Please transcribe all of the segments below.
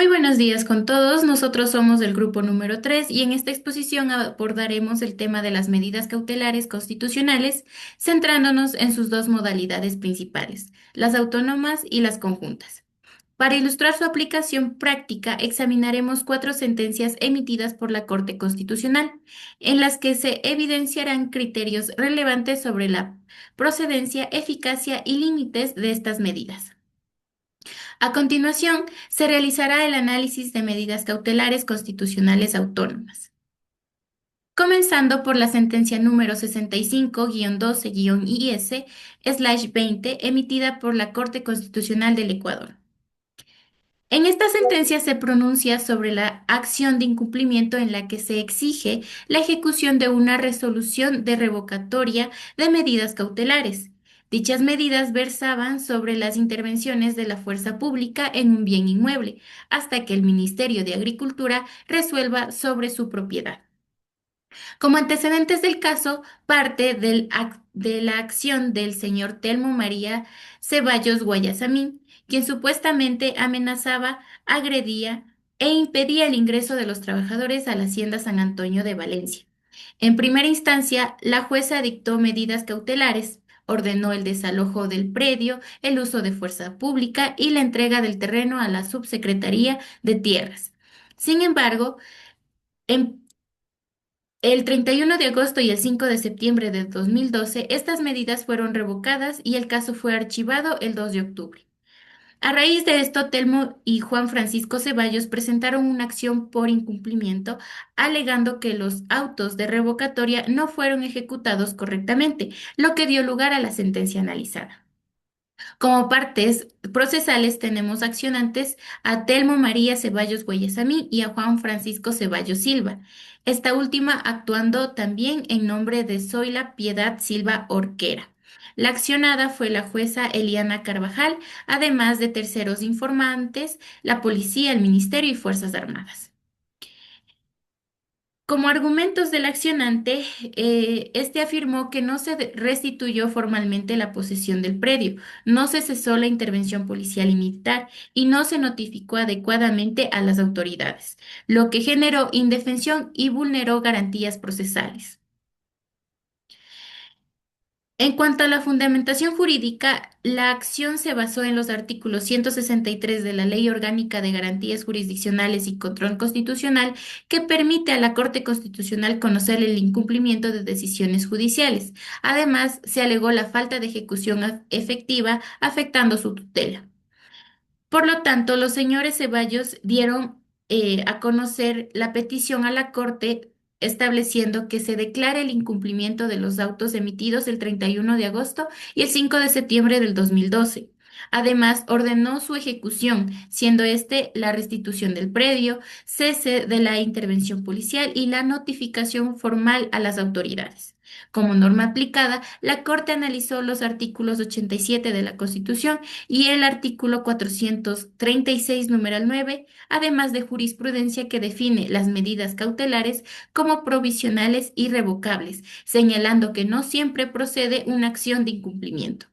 Muy buenos días con todos. Nosotros somos del grupo número 3 y en esta exposición abordaremos el tema de las medidas cautelares constitucionales, centrándonos en sus dos modalidades principales, las autónomas y las conjuntas. Para ilustrar su aplicación práctica, examinaremos cuatro sentencias emitidas por la Corte Constitucional, en las que se evidenciarán criterios relevantes sobre la procedencia, eficacia y límites de estas medidas. A continuación, se realizará el análisis de medidas cautelares constitucionales autónomas, comenzando por la sentencia número 65-12-IS/20 emitida por la Corte Constitucional del Ecuador. En esta sentencia se pronuncia sobre la acción de incumplimiento en la que se exige la ejecución de una resolución de revocatoria de medidas cautelares. Dichas medidas versaban sobre las intervenciones de la fuerza pública en un bien inmueble, hasta que el Ministerio de Agricultura resuelva sobre su propiedad. Como antecedentes del caso, parte de la acción del señor Telmo María Ceballos Guayasamín, quien supuestamente amenazaba, agredía e impedía el ingreso de los trabajadores a la Hacienda San Antonio de Valencia. En primera instancia, la jueza dictó medidas cautelares, ordenó el desalojo del predio, el uso de fuerza pública y la entrega del terreno a la Subsecretaría de Tierras. Sin embargo, en el 31 de agosto y el 5 de septiembre de 2012, estas medidas fueron revocadas y el caso fue archivado el 2 de octubre. A raíz de esto, Telmo y Juan Francisco Ceballos presentaron una acción por incumplimiento, alegando que los autos de revocatoria no fueron ejecutados correctamente, lo que dio lugar a la sentencia analizada. Como partes procesales tenemos accionantes a Telmo María Ceballos Guayasamí y a Juan Francisco Ceballos Silva, esta última actuando también en nombre de Zoila Piedad Silva Orquera. La accionada fue la jueza Eliana Carvajal, además de terceros informantes, la policía, el ministerio y Fuerzas Armadas. Como argumentos del accionante, este afirmó que no se restituyó formalmente la posesión del predio, no se cesó la intervención policial y militar y no se notificó adecuadamente a las autoridades, lo que generó indefensión y vulneró garantías procesales. En cuanto a la fundamentación jurídica, la acción se basó en los artículos 163 de la Ley Orgánica de Garantías Jurisdiccionales y Control Constitucional, que permite a la Corte Constitucional conocer el incumplimiento de decisiones judiciales. Además, se alegó la falta de ejecución efectiva afectando su tutela. Por lo tanto, los señores Ceballos dieron a conocer la petición a la Corte estableciendo que se declare el incumplimiento de los autos emitidos el 31 de agosto y el 5 de septiembre del 2012. Además, ordenó su ejecución, siendo este la restitución del predio, cese de la intervención policial y la notificación formal a las autoridades. Como norma aplicada, la Corte analizó los artículos 87 de la Constitución y el artículo 436, numeral 9, además de jurisprudencia que define las medidas cautelares como provisionales y revocables, señalando que no siempre procede una acción de incumplimiento.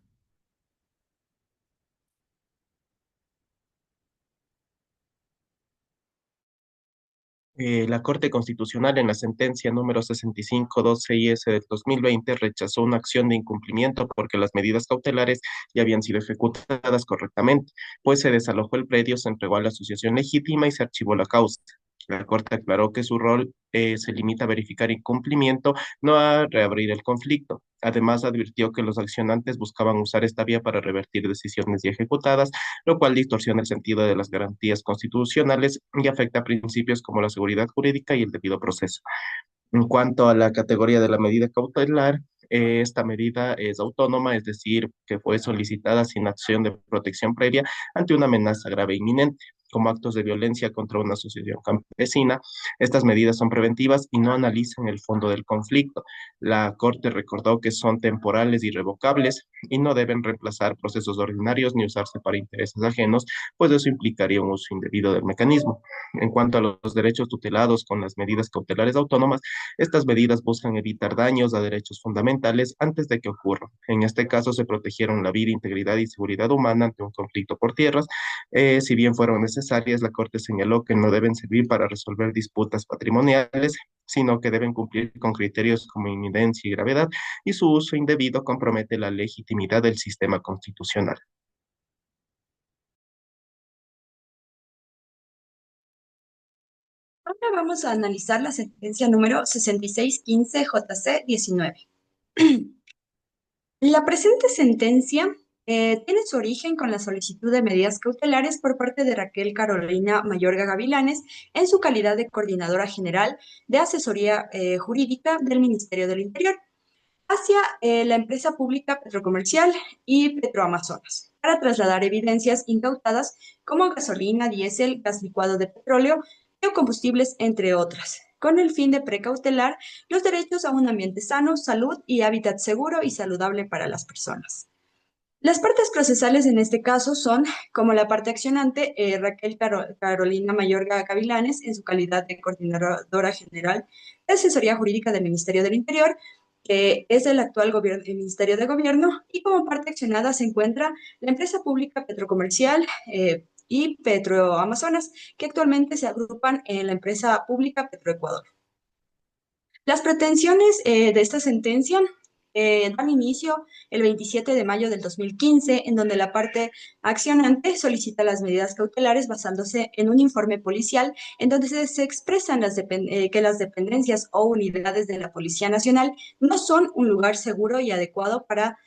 La Corte Constitucional en la sentencia número 65-12-IS del 2020 rechazó una acción de incumplimiento porque las medidas cautelares ya habían sido ejecutadas correctamente, pues se desalojó el predio, se entregó a la asociación legítima y se archivó la causa. La Corte aclaró que su rol se limita a verificar incumplimiento, no a reabrir el conflicto. Además, advirtió que los accionantes buscaban usar esta vía para revertir decisiones ya ejecutadas, lo cual distorsiona el sentido de las garantías constitucionales y afecta a principios como la seguridad jurídica y el debido proceso. En cuanto a la categoría de la medida cautelar, esta medida es autónoma, es decir, que fue solicitada sin acción de protección previa ante una amenaza grave e inminente, como actos de violencia contra una asociación campesina. Estas medidas son preventivas y no analizan el fondo del conflicto. La Corte recordó que son temporales y irrevocables y no deben reemplazar procesos ordinarios ni usarse para intereses ajenos, pues eso implicaría un uso indebido del mecanismo. En cuanto a los derechos tutelados con las medidas cautelares autónomas, estas medidas buscan evitar daños a derechos fundamentales antes de que ocurran. En este caso se protegieron la vida, integridad y seguridad humana ante un conflicto por tierras, si bien fueron necesarias necesarias, la Corte señaló que no deben servir para resolver disputas patrimoniales, sino que deben cumplir con criterios como inminencia y gravedad, y su uso indebido compromete la legitimidad del sistema constitucional. Ahora vamos a analizar la sentencia número 6615 JC 19. La presente sentencia tiene su origen con la solicitud de medidas cautelares por parte de Raquel Carolina Mayorga Gavilanes en su calidad de coordinadora general de asesoría jurídica del Ministerio del Interior hacia la empresa pública Petrocomercial y Petroamazonas para trasladar evidencias incautadas como gasolina, diésel, gas licuado de petróleo, biocombustibles, entre otras, con el fin de precautelar los derechos a un ambiente sano, salud y hábitat seguro y saludable para las personas. Las partes procesales en este caso son, como la parte accionante, Raquel Carolina Mayorga Gavilanes, en su calidad de coordinadora general de asesoría jurídica del Ministerio del Interior, que es el actual el Ministerio de Gobierno, y como parte accionada se encuentra la empresa pública Petrocomercial y Petroamazonas, que actualmente se agrupan en la empresa pública Petroecuador. Las pretensiones de esta sentencia dan inicio el 27 de mayo del 2015, en donde la parte accionante solicita las medidas cautelares basándose en un informe policial, en donde se expresan que las dependencias o unidades de la Policía Nacional no son un lugar seguro y adecuado para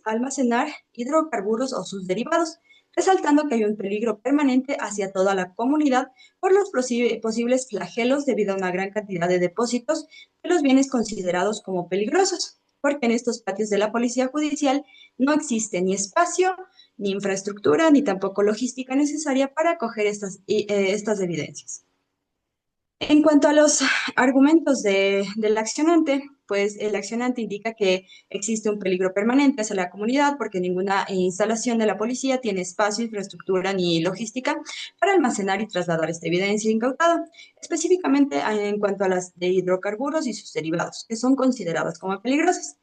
almacenar hidrocarburos o sus derivados, resaltando que hay un peligro permanente hacia toda la comunidad por los posibles flagelos debido a una gran cantidad de depósitos de los bienes considerados como peligrosos, porque en estos patios de la Policía Judicial no existe ni espacio, ni infraestructura, ni tampoco logística necesaria para acoger estas evidencias. En cuanto a los argumentos del accionante, pues el accionante indica que existe un peligro permanente hacia la comunidad porque ninguna instalación de la policía tiene espacio, infraestructura ni logística para almacenar y trasladar esta evidencia incautada, específicamente en cuanto a las de hidrocarburos y sus derivados, que son consideradas como peligrosas.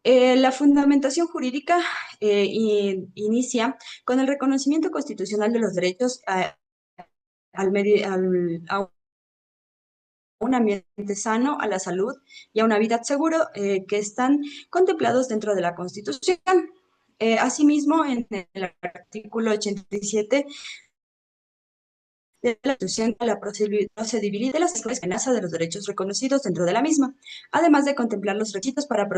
La fundamentación jurídica inicia con el reconocimiento constitucional de los derechos a un ambiente sano, a la salud y a una vida seguro que están contemplados dentro de la Constitución. Asimismo, en el artículo 87 de la Constitución, la procedibilidad de las amenazas de los derechos reconocidos dentro de la misma, además de contemplar los requisitos para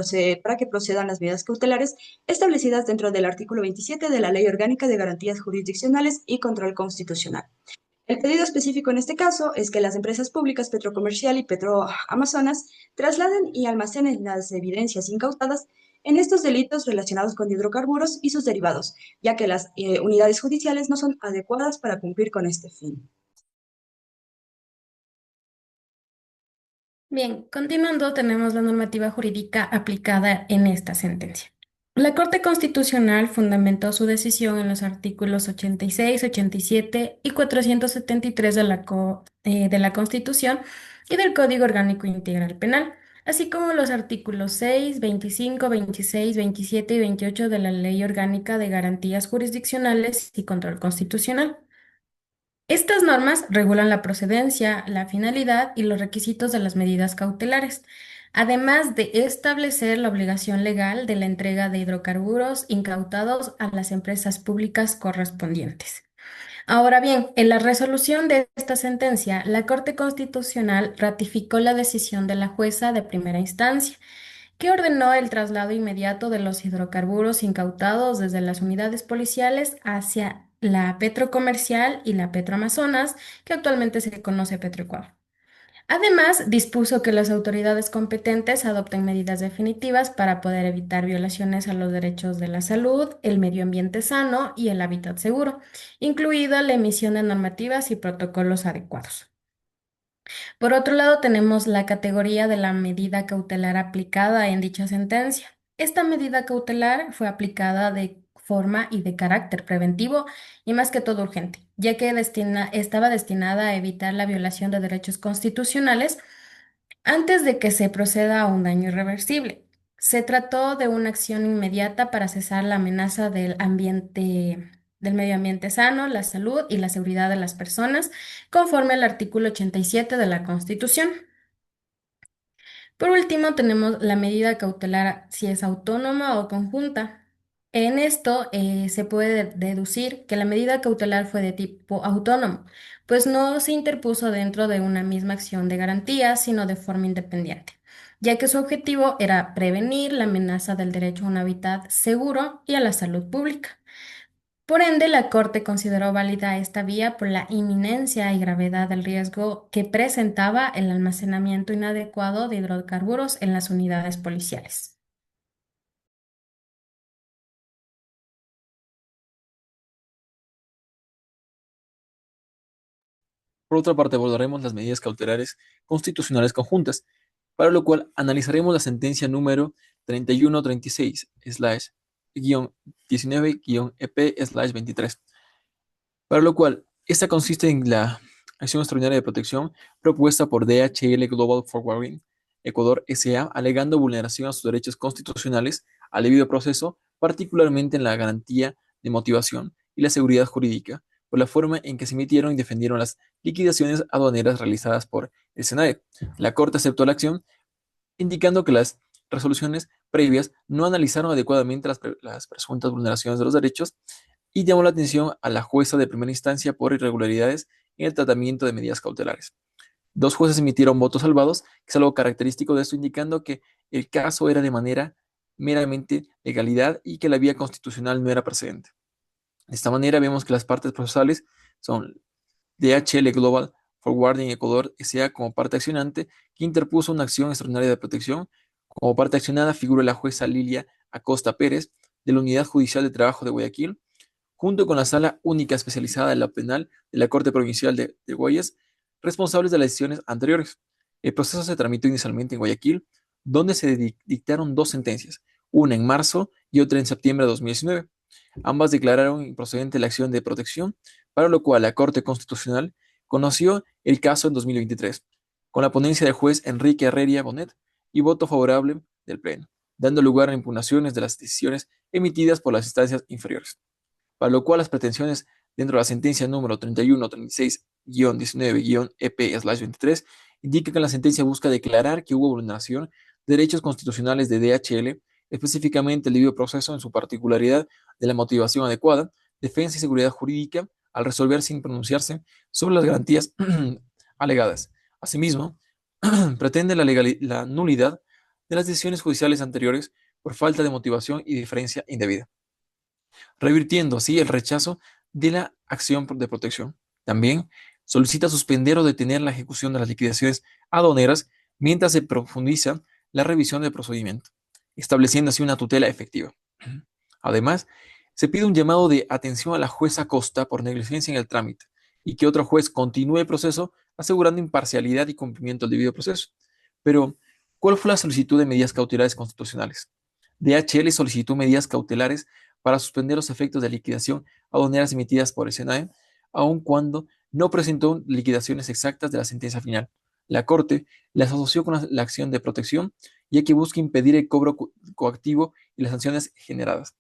que procedan las medidas cautelares establecidas dentro del artículo 27 de la Ley Orgánica de Garantías Jurisdiccionales y Control Constitucional. El pedido específico en este caso es que las empresas públicas Petrocomercial y Petroamazonas trasladen y almacenen las evidencias incautadas en estos delitos relacionados con hidrocarburos y sus derivados, ya que las unidades judiciales no son adecuadas para cumplir con este fin. Bien, continuando, tenemos la normativa jurídica aplicada en esta sentencia. La Corte Constitucional fundamentó su decisión en los artículos 86, 87 y 473 de la Constitución y del Código Orgánico Integral Penal, así como los artículos 6, 25, 26, 27 y 28 de la Ley Orgánica de Garantías Jurisdiccionales y Control Constitucional. Estas normas regulan la procedencia, la finalidad y los requisitos de las medidas cautelares, además de establecer la obligación legal de la entrega de hidrocarburos incautados a las empresas públicas correspondientes. Ahora bien, en la resolución de esta sentencia, la Corte Constitucional ratificó la decisión de la jueza de primera instancia, que ordenó el traslado inmediato de los hidrocarburos incautados desde las unidades policiales hacia la Petrocomercial y la Petroamazonas, que actualmente se conoce Petroecuador. Además, dispuso que las autoridades competentes adopten medidas definitivas para poder evitar violaciones a los derechos de la salud, el medio ambiente sano y el hábitat seguro, incluida la emisión de normativas y protocolos adecuados. Por otro lado, tenemos la categoría de la medida cautelar aplicada en dicha sentencia. Esta medida cautelar fue aplicada de forma y de carácter preventivo y más que todo urgente, ya que estaba destinada a evitar la violación de derechos constitucionales antes de que se proceda a un daño irreversible. Se trató de una acción inmediata para cesar la amenaza del ambiente del medio ambiente sano, la salud y la seguridad de las personas, conforme al artículo 87 de la Constitución. Por último, tenemos la medida cautelar si es autónoma o conjunta. En esto se puede deducir que la medida cautelar fue de tipo autónomo, pues no se interpuso dentro de una misma acción de garantía, sino de forma independiente, ya que su objetivo era prevenir la amenaza del derecho a un hábitat seguro y a la salud pública. Por ende, la Corte consideró válida esta vía por la inminencia y gravedad del riesgo que presentaba el almacenamiento inadecuado de hidrocarburos en las unidades policiales. Por otra parte, abordaremos las medidas cautelares constitucionales conjuntas, para lo cual analizaremos la sentencia número 3136-19-EP-23, para lo cual esta consiste en la acción extraordinaria de protección propuesta por DHL Global Forwarding Ecuador S.A., alegando vulneración a sus derechos constitucionales al debido proceso, particularmente en la garantía de motivación y la seguridad jurídica, por la forma en que se emitieron y defendieron las liquidaciones aduaneras realizadas por el SENAE. La Corte aceptó la acción, indicando que las resoluciones previas no analizaron adecuadamente las presuntas vulneraciones de los derechos y llamó la atención a la jueza de primera instancia por irregularidades en el tratamiento de medidas cautelares. Dos jueces emitieron votos salvados, que es algo característico de esto, indicando que el caso era de manera meramente legalidad y que la vía constitucional no era precedente. De esta manera vemos que las partes procesales son DHL Global Forwarding Ecuador S.A. como parte accionante, que interpuso una acción extraordinaria de protección. Como parte accionada figura la jueza Lilia Acosta Pérez, de la Unidad Judicial de Trabajo de Guayaquil, junto con la Sala Única Especializada de la Penal de la Corte Provincial de Guayas, responsables de las decisiones anteriores. El proceso se tramitó inicialmente en Guayaquil, donde se dictaron dos sentencias, una en marzo y otra en septiembre de 2019. Ambas declararon improcedente la acción de protección, para lo cual la Corte Constitucional conoció el caso en 2023, con la ponencia del juez Enrique Herreria Bonet y voto favorable del Pleno, dando lugar a impugnaciones de las decisiones emitidas por las instancias inferiores, para lo cual las pretensiones dentro de la sentencia número 3136-19-EP/23 indica que la sentencia busca declarar que hubo vulneración de derechos constitucionales de DHL, específicamente el debido proceso en su particularidad de la motivación adecuada, defensa y seguridad jurídica, al resolver sin pronunciarse sobre las garantías alegadas. Asimismo, pretende la nulidad de las decisiones judiciales anteriores por falta de motivación y diferencia indebida, revirtiendo así el rechazo de la acción de protección. También solicita suspender o detener la ejecución de las liquidaciones aduaneras mientras se profundiza la revisión del procedimiento, estableciendo así una tutela efectiva. Además, se pide un llamado de atención a la jueza Costa por negligencia en el trámite y que otro juez continúe el proceso asegurando imparcialidad y cumplimiento del debido proceso. Pero, ¿cuál fue la solicitud de medidas cautelares constitucionales? DHL solicitó medidas cautelares para suspender los efectos de liquidación aduaneras emitidas por el SENAE, aun cuando no presentó liquidaciones exactas de la sentencia final. La Corte las asoció con la acción de protección, ya que busca impedir el cobro coactivo y las sanciones generadas.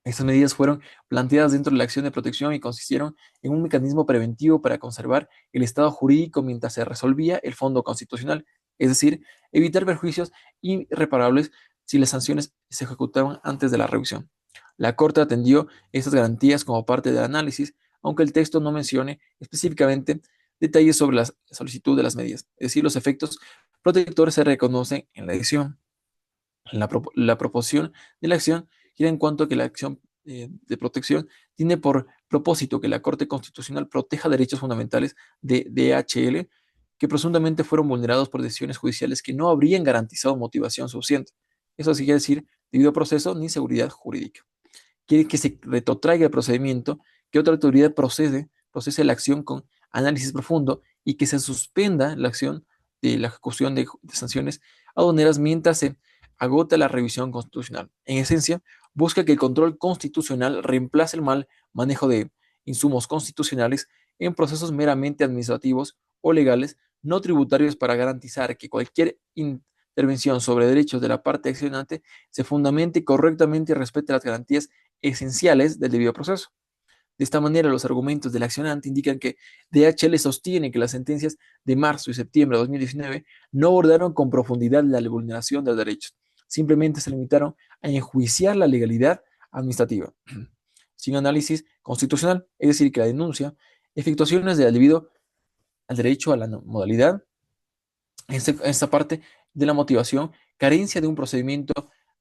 Estas medidas fueron planteadas dentro de la acción de protección y consistieron en un mecanismo preventivo para conservar el estado jurídico mientras se resolvía el fondo constitucional, es decir, evitar perjuicios irreparables si las sanciones se ejecutaban antes de la revisión. La Corte atendió estas garantías como parte del análisis, aunque el texto no mencione específicamente detalles sobre la solicitud de las medidas, es decir, los efectos protectores se reconocen en la edición. La proposición de la acción gira en cuanto a que la acción de protección tiene por propósito que la Corte Constitucional proteja derechos fundamentales de DHL que presuntamente fueron vulnerados por decisiones judiciales que no habrían garantizado motivación suficiente. Eso sí quiere decir debido proceso ni seguridad jurídica. Quiere que se retrotraiga el procedimiento, que otra autoridad procese la acción con análisis profundo y que se suspenda la acción de la ejecución de sanciones aduaneras mientras se agota la revisión constitucional. En esencia, busca que el control constitucional reemplace el mal manejo de insumos constitucionales en procesos meramente administrativos o legales no tributarios para garantizar que cualquier intervención sobre derechos de la parte accionante se fundamente correctamente y respete las garantías esenciales del debido proceso. De esta manera, los argumentos del accionante indican que DHL sostiene que las sentencias de marzo y septiembre de 2019 no abordaron con profundidad la vulneración de derechos, simplemente se limitaron a enjuiciar la legalidad administrativa, sin análisis constitucional, es decir, que la denuncia, efectuaciones del debido al derecho a la modalidad, esta parte de la motivación, carencia de un procedimiento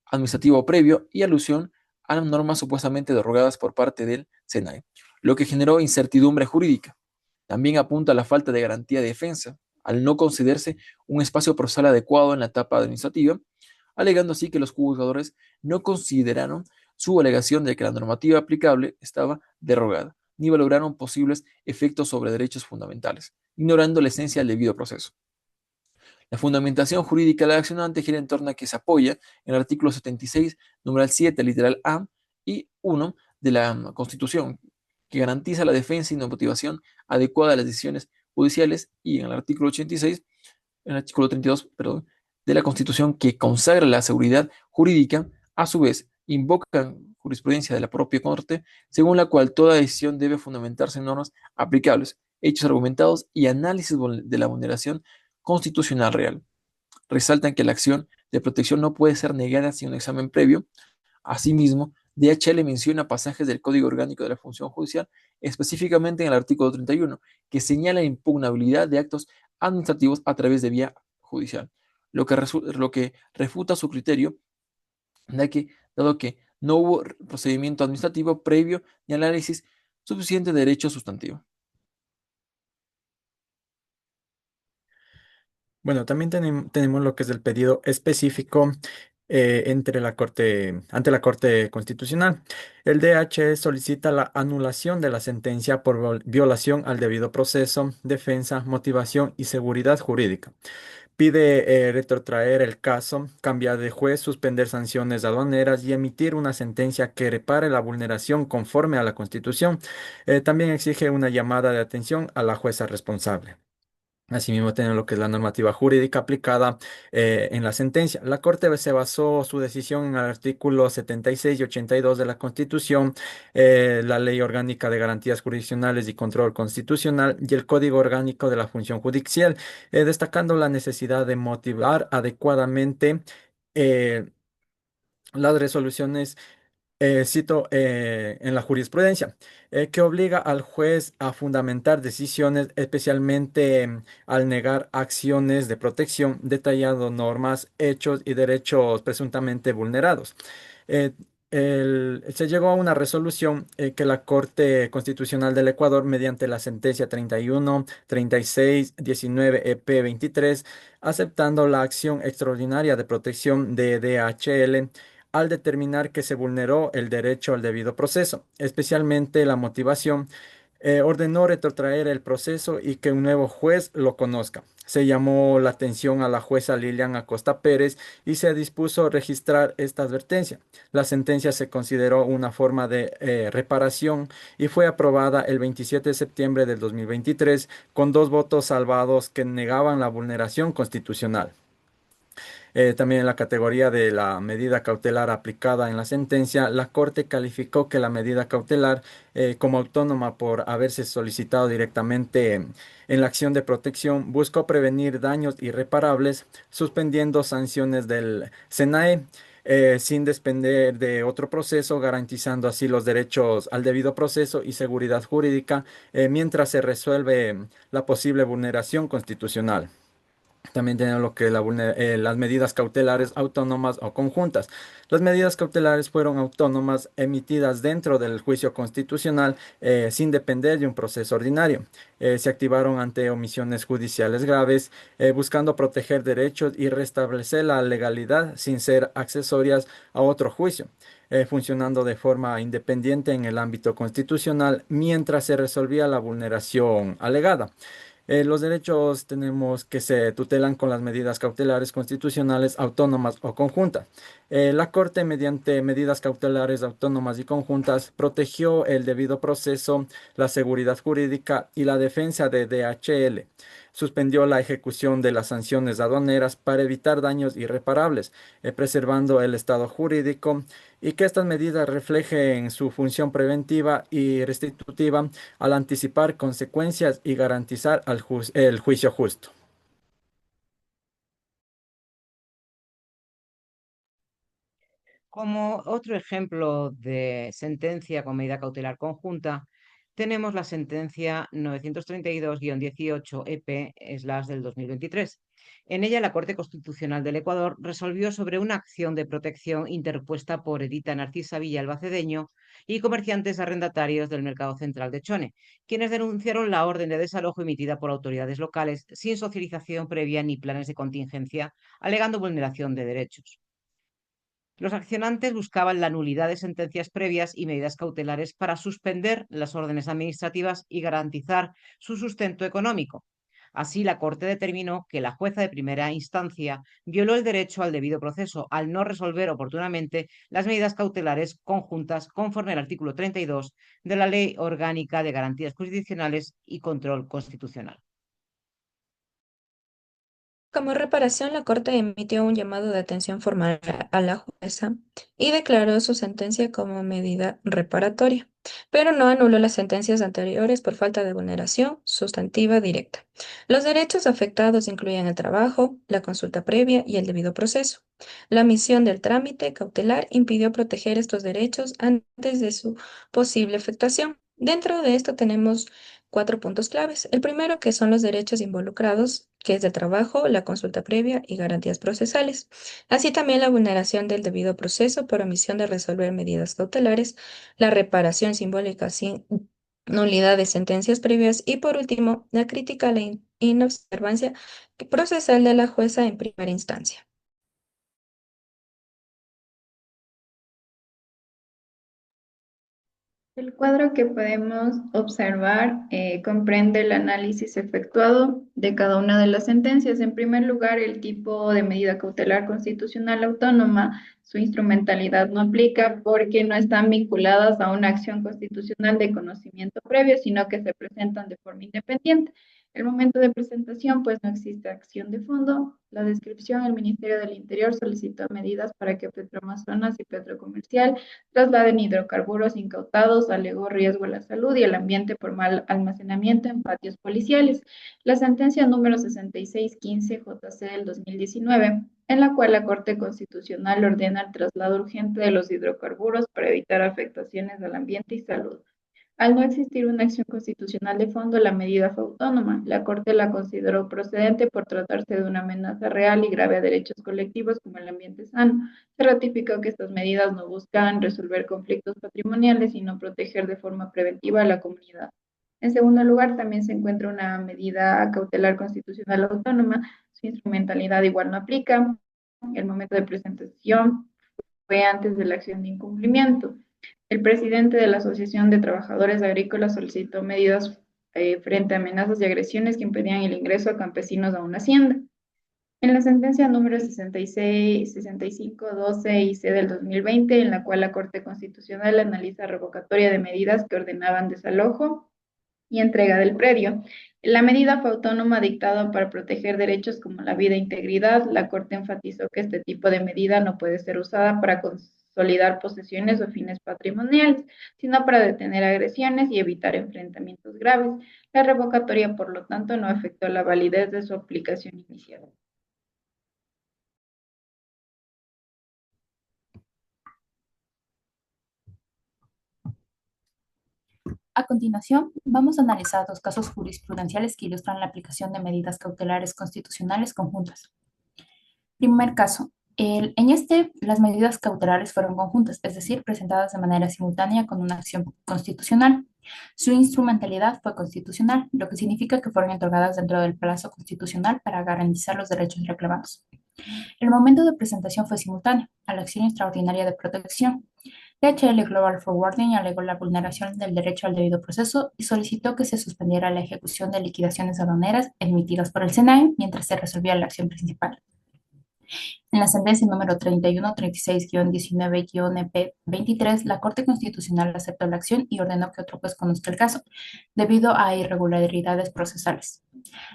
administrativo previo y alusión a las normas supuestamente derogadas por parte del SENAE, lo que generó incertidumbre jurídica. También apunta a la falta de garantía de defensa, al no concederse un espacio procesal adecuado en la etapa administrativa, alegando así que los juzgadores no consideraron su alegación de que la normativa aplicable estaba derogada, ni valoraron posibles efectos sobre derechos fundamentales, ignorando la esencia del debido proceso. La fundamentación jurídica del accionante gira en torno a que se apoya en el artículo 76, numeral 7, literal A y 1 de la Constitución, que garantiza la defensa y la motivación adecuada de las decisiones judiciales, y en el artículo 86, en el artículo 32, perdón, de la Constitución, que consagra la seguridad jurídica. A su vez, invocan jurisprudencia de la propia Corte, según la cual toda decisión debe fundamentarse en normas aplicables, hechos argumentados y análisis de la vulneración constitucional real. Resaltan que la acción de protección no puede ser negada sin un examen previo. Asimismo, DHL menciona pasajes del Código Orgánico de la Función Judicial, específicamente en el artículo 31, que señala la impugnabilidad de actos administrativos a través de vía judicial, lo que refuta su criterio, dado que no hubo procedimiento administrativo previo ni análisis suficiente de derecho sustantivo. Bueno, también tenemos lo que es el pedido específico ante la Corte Constitucional. El DH solicita la anulación de la sentencia por violación al debido proceso, defensa, motivación y seguridad jurídica. Pide retrotraer el caso, cambiar de juez, suspender sanciones aduaneras y emitir una sentencia que repare la vulneración conforme a la Constitución. También exige una llamada de atención a la jueza responsable. Asimismo, tenemos lo que es la normativa jurídica aplicada en la sentencia. La Corte se basó su decisión en el artículo 76 y 82 de la Constitución, la Ley Orgánica de Garantías Jurisdiccionales y Control Constitucional y el Código Orgánico de la Función Judicial, destacando la necesidad de motivar adecuadamente eh, las resoluciones cito en la jurisprudencia, que obliga al juez a fundamentar decisiones, especialmente al negar acciones de protección, detallando normas, hechos y derechos presuntamente vulnerados. Eh, Se llegó a una resolución que la Corte Constitucional del Ecuador, mediante la sentencia 31, 36, 19 EP 23, aceptando la acción extraordinaria de protección de DHL, al determinar que se vulneró el derecho al debido proceso, especialmente la motivación, ordenó retrotraer el proceso y que un nuevo juez lo conozca. Se llamó la atención a la jueza Lilian Acosta Pérez y se dispuso registrar esta advertencia. La sentencia se consideró una forma de reparación y fue aprobada el 27 de septiembre del 2023 con 2 votos salvados que negaban la vulneración constitucional. También en la categoría de la medida cautelar aplicada en la sentencia, la Corte calificó que la medida cautelar como autónoma por haberse solicitado directamente en la acción de protección buscó prevenir daños irreparables, suspendiendo sanciones del SENAE. Sin depender de otro proceso, garantizando así los derechos al debido proceso y seguridad jurídica mientras se resuelve la posible vulneración constitucional. También tenemos lo que es las medidas cautelares autónomas o conjuntas. Las medidas cautelares fueron autónomas emitidas dentro del juicio constitucional sin depender de un proceso ordinario. Se activaron ante omisiones judiciales graves, buscando proteger derechos y restablecer la legalidad sin ser accesorias a otro juicio, funcionando de forma independiente en el ámbito constitucional mientras se resolvía la vulneración alegada. Los derechos tenemos que se tutelan con las medidas cautelares constitucionales autónomas o conjuntas. La Corte, mediante medidas cautelares autónomas y conjuntas, protegió el debido proceso, la seguridad jurídica y la defensa de DHL. suspendió la ejecución de las sanciones aduaneras para evitar daños irreparables, preservando el estado jurídico y que estas medidas reflejen su función preventiva y restitutiva al anticipar consecuencias y garantizar el juicio justo. Como otro ejemplo de sentencia con medida cautelar conjunta, tenemos la sentencia 932-18-EP del 2023. En ella, la Corte Constitucional del Ecuador resolvió sobre una acción de protección interpuesta por Edita Narcisa Villalba Cedeño y comerciantes arrendatarios del Mercado Central de Chone, quienes denunciaron la orden de desalojo emitida por autoridades locales sin socialización previa ni planes de contingencia, alegando vulneración de derechos. Los accionantes buscaban la nulidad de sentencias previas y medidas cautelares para suspender las órdenes administrativas y garantizar su sustento económico. Así, la Corte determinó que la jueza de primera instancia violó el derecho al debido proceso al no resolver oportunamente las medidas cautelares conjuntas conforme al artículo 32 de la Ley Orgánica de Garantías Jurisdiccionales y Control Constitucional. Como reparación, la Corte emitió un llamado de atención formal a la jueza y declaró su sentencia como medida reparatoria, pero no anuló las sentencias anteriores por falta de vulneración sustantiva directa. Los derechos afectados incluyen el trabajo, la consulta previa y el debido proceso. La omisión del trámite cautelar impidió proteger estos derechos antes de su posible afectación. Dentro de esto tenemos cuatro puntos claves. El primero, que son los derechos involucrados, que es el trabajo, la consulta previa y garantías procesales. Así también la vulneración del debido proceso por omisión de resolver medidas cautelares, la reparación simbólica sin nulidad de sentencias previas y por último, la crítica a la inobservancia procesal de la jueza en primera instancia. El cuadro que podemos observar comprende el análisis efectuado de cada una de las sentencias. En primer lugar, el tipo de medida cautelar constitucional autónoma, su instrumentalidad no aplica porque no están vinculadas a una acción constitucional de conocimiento previo, sino que se presentan de forma independiente. El momento de presentación, pues no existe acción de fondo. La descripción, el Ministerio del Interior solicitó medidas para que Petroamazonas y Petrocomercial trasladen hidrocarburos incautados, alegó riesgo a la salud y el ambiente por mal almacenamiento en patios policiales. La sentencia número 6615-JC del 2019, en la cual la Corte Constitucional ordena el traslado urgente de los hidrocarburos para evitar afectaciones al ambiente y salud. Al no existir una acción constitucional de fondo, la medida fue autónoma. La Corte la consideró procedente por tratarse de una amenaza real y grave a derechos colectivos como el ambiente sano. Se ratificó que estas medidas no buscan resolver conflictos patrimoniales, sino proteger de forma preventiva a la comunidad. En segundo lugar, también se encuentra una medida cautelar constitucional autónoma. Su instrumentalidad igual no aplica. El momento de presentación fue antes de la acción de incumplimiento. El presidente de la Asociación de Trabajadores Agrícolas solicitó medidas frente a amenazas y agresiones que impedían el ingreso a campesinos a una hacienda. En la sentencia número 6512-IC del 2020, en la cual la Corte Constitucional analiza revocatoria de medidas que ordenaban desalojo y entrega del predio. La medida fue autónoma dictada para proteger derechos como la vida e integridad. La Corte enfatizó que este tipo de medida no puede ser usada para consolidar posesiones o fines patrimoniales, sino para detener agresiones y evitar enfrentamientos graves. La revocatoria, por lo tanto, no afectó la validez de su aplicación inicial. A continuación, vamos a analizar dos casos jurisprudenciales que ilustran la aplicación de medidas cautelares constitucionales conjuntas. Primer caso. En este, las medidas cautelares fueron conjuntas, es decir, presentadas de manera simultánea con una acción constitucional. Su instrumentalidad fue constitucional, lo que significa que fueron otorgadas dentro del plazo constitucional para garantizar los derechos reclamados. El momento de presentación fue simultáneo a la acción extraordinaria de protección. DHL Global Forwarding alegó la vulneración del derecho al debido proceso y solicitó que se suspendiera la ejecución de liquidaciones aduaneras emitidas por el SENAE mientras se resolvía la acción principal. En la sentencia número 3136-19-EP23, la Corte Constitucional aceptó la acción y ordenó que otro juez conozca el caso, debido a irregularidades procesales.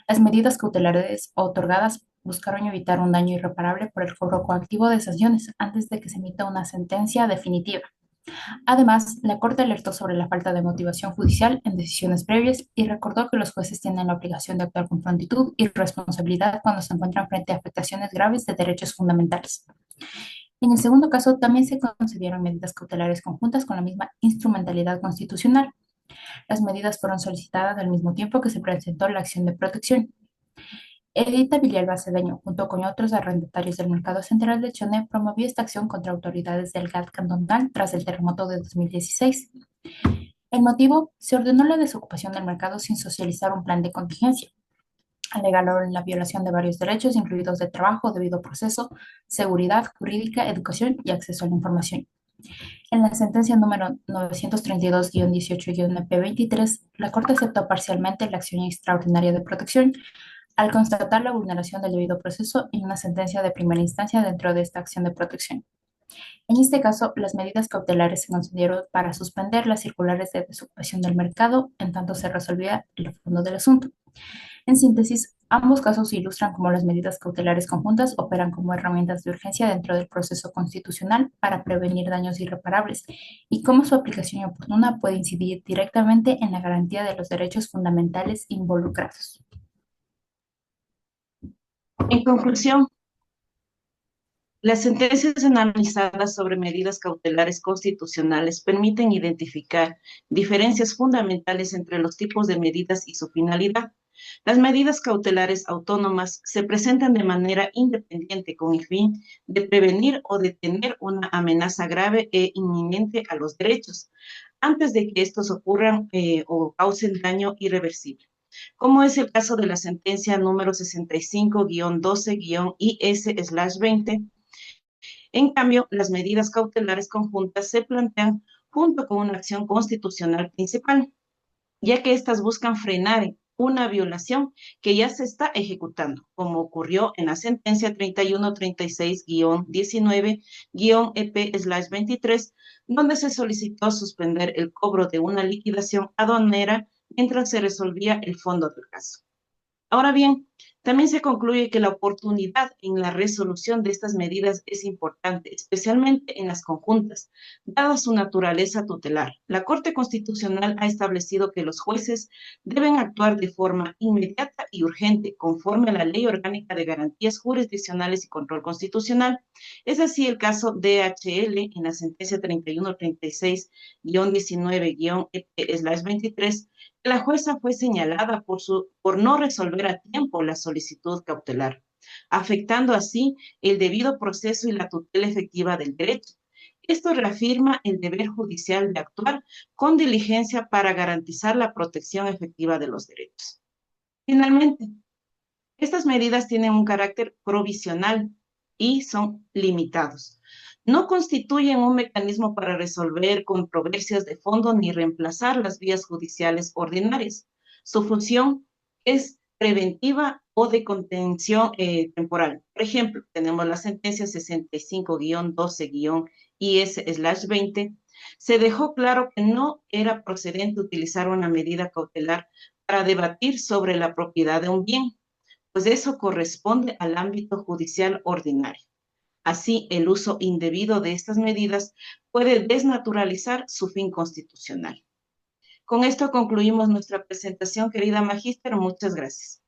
Las medidas cautelares otorgadas buscaron evitar un daño irreparable por el cobro coactivo de sanciones antes de que se emita una sentencia definitiva. Además, la Corte alertó sobre la falta de motivación judicial en decisiones previas y recordó que los jueces tienen la obligación de actuar con prontitud y responsabilidad cuando se encuentran frente a afectaciones graves de derechos fundamentales. En el segundo caso, también se concedieron medidas cautelares conjuntas con la misma instrumentalidad constitucional. Las medidas fueron solicitadas al mismo tiempo que se presentó la acción de protección. Edita Villalba Cedeño, junto con otros arrendatarios del Mercado Central de Chone, promovió esta acción contra autoridades del GAT cantonal tras el terremoto de 2016. El motivo: se ordenó la desocupación del mercado sin socializar un plan de contingencia. Alegaron la violación de varios derechos, incluidos de trabajo, debido proceso, seguridad jurídica, educación y acceso a la información. En la sentencia número 932-18-EP23, la Corte aceptó parcialmente la acción extraordinaria de protección al constatar la vulneración del debido proceso en una sentencia de primera instancia dentro de esta acción de protección. En este caso, las medidas cautelares se concedieron para suspender las circulares de desocupación del mercado en tanto se resolvía el fondo del asunto. En síntesis, ambos casos ilustran cómo las medidas cautelares conjuntas operan como herramientas de urgencia dentro del proceso constitucional para prevenir daños irreparables y cómo su aplicación oportuna puede incidir directamente en la garantía de los derechos fundamentales involucrados. En conclusión, las sentencias analizadas sobre medidas cautelares constitucionales permiten identificar diferencias fundamentales entre los tipos de medidas y su finalidad. Las medidas cautelares autónomas se presentan de manera independiente con el fin de prevenir o detener una amenaza grave e inminente a los derechos, antes de que estos ocurran o causen daño irreversible, como es el caso de la sentencia número 65-12-IS/20. En cambio, las medidas cautelares conjuntas se plantean junto con una acción constitucional principal, ya que éstas buscan frenar una violación que ya se está ejecutando, como ocurrió en la sentencia 3136-19-EP/23, donde se solicitó suspender el cobro de una liquidación aduanera mientras se resolvía el fondo del caso. Ahora bien, también se concluye que la oportunidad en la resolución de estas medidas es importante, especialmente en las conjuntas, dada su naturaleza tutelar. La Corte Constitucional ha establecido que los jueces deben actuar de forma inmediata y urgente, conforme a la Ley Orgánica de Garantías Jurisdiccionales y Control Constitucional. Es así el caso DHL en la sentencia 3136-19-EP/23, la jueza fue señalada por no resolver a tiempo la solicitud cautelar, afectando así el debido proceso y la tutela efectiva del derecho. Esto reafirma el deber judicial de actuar con diligencia para garantizar la protección efectiva de los derechos. Finalmente, estas medidas tienen un carácter provisional y son limitados. No constituyen un mecanismo para resolver controversias de fondo ni reemplazar las vías judiciales ordinarias. Su función es preventiva o de contención temporal. Por ejemplo, tenemos la sentencia 65-12-IS/20. Se dejó claro que no era procedente utilizar una medida cautelar para debatir sobre la propiedad de un bien, pues eso corresponde al ámbito judicial ordinario. Así, el uso indebido de estas medidas puede desnaturalizar su fin constitucional. Con esto concluimos nuestra presentación, querida magíster. Muchas gracias.